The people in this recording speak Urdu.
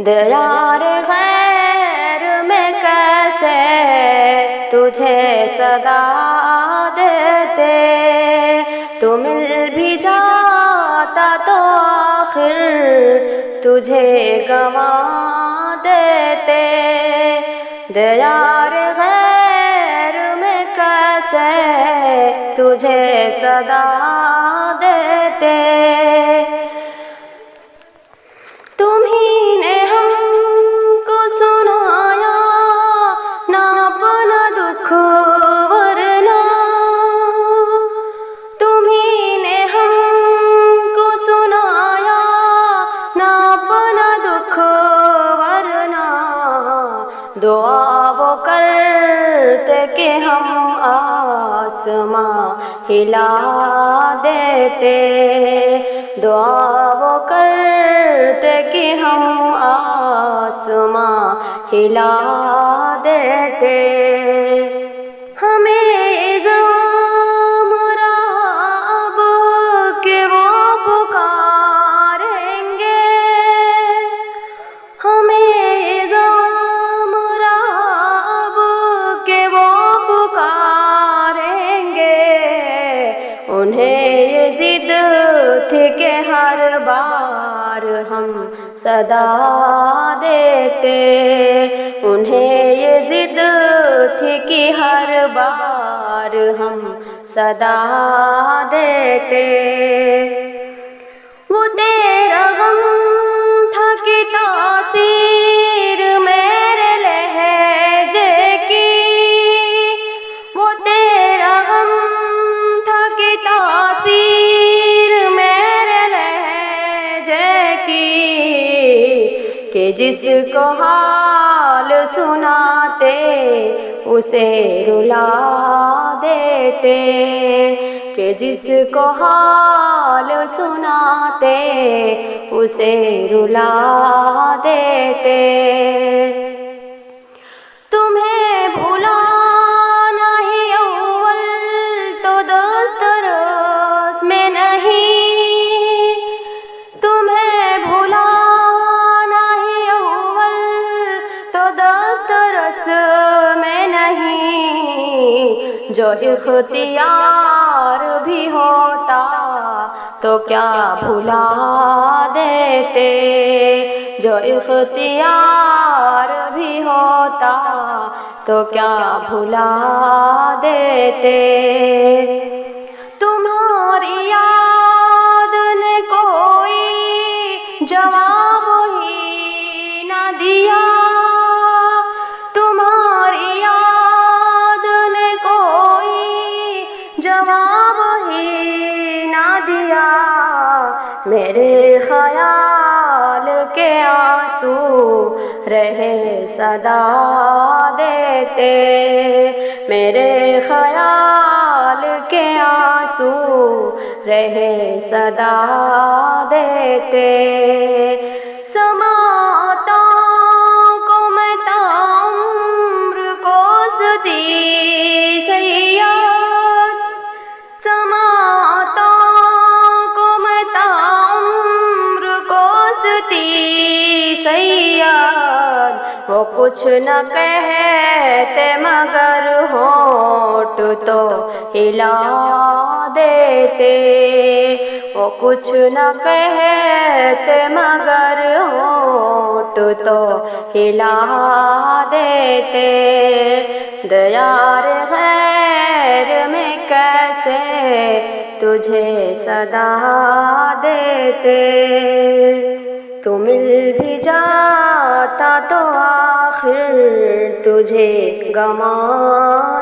دیار غیر میں کیسے تجھے صدا دیتے، تو مل بھی جاتا تو آخر تجھے گنوا دیتے۔ دیار غیر میں کیسے تجھے صدا دیتے، تمہیں نے ہم کو سنایا نہ اپنا دکھ ورنہ، تمہیں نے ہم کو سنایا نہ اپنا دکھ ورنہ، دعا وہ کرتے کہ ہم آسماں ہلا دیتے، دعا وہ کرتے کہ ہم آسماں ہلا دیتے۔ ہمیں الزام رہا اب کہ وہ پکاریں گے، ہمیں الزام رہا اب کہ وہ پکاریں گے، انہیں یہ ضد تھی کہ ہر بار ہم صدا دیتے، انہیں یہ ضد تھی کہ ہر بار ہم صدا دیتے۔ وہ تیرا غم تھا کہ تاثیر میرے لہجے کی، وہ تیرا غم تھا کہ تاثیر میرے لہجے کی، کہ جس کو حال سناتے اسے رلا دیتے، کہ جس کو حال سناتے اسے رلا دیتے۔ تمہیں بھلانا ہی اول تو دسترس میں نہیں، تمہیں بھلانا ہی اول تو دسترس میں نہیں، جو اختیار بھی ہوتا تو کیا بھلا دیتے، جو اختیار بھی ہوتا تو کیا بھلا دیتے۔ تمہاری یاد نے کوئی جواب ہی نہ دیا، تمہاری یاد نے کوئی جواب ہی نہ دیا، میرے خیال کے آنسو رہے صدا دیتے، میرے خیال کے آنسو رہے صدا دیتے۔ سماعتوں کو میں تعمر کوستی سیاد، سماعتوں کو میں تعمر کوستی سیاد، وہ کچھ نہ کہتے مگر ہونٹ تو ہلا دیتے، وہ کچھ نہ کہتے مگر ہونٹ تو ہلا دیتے۔ دیار غیر میں کیسے تجھے صدا دیتے، تو مل بھی جاتا تو آخر تجھے گنوا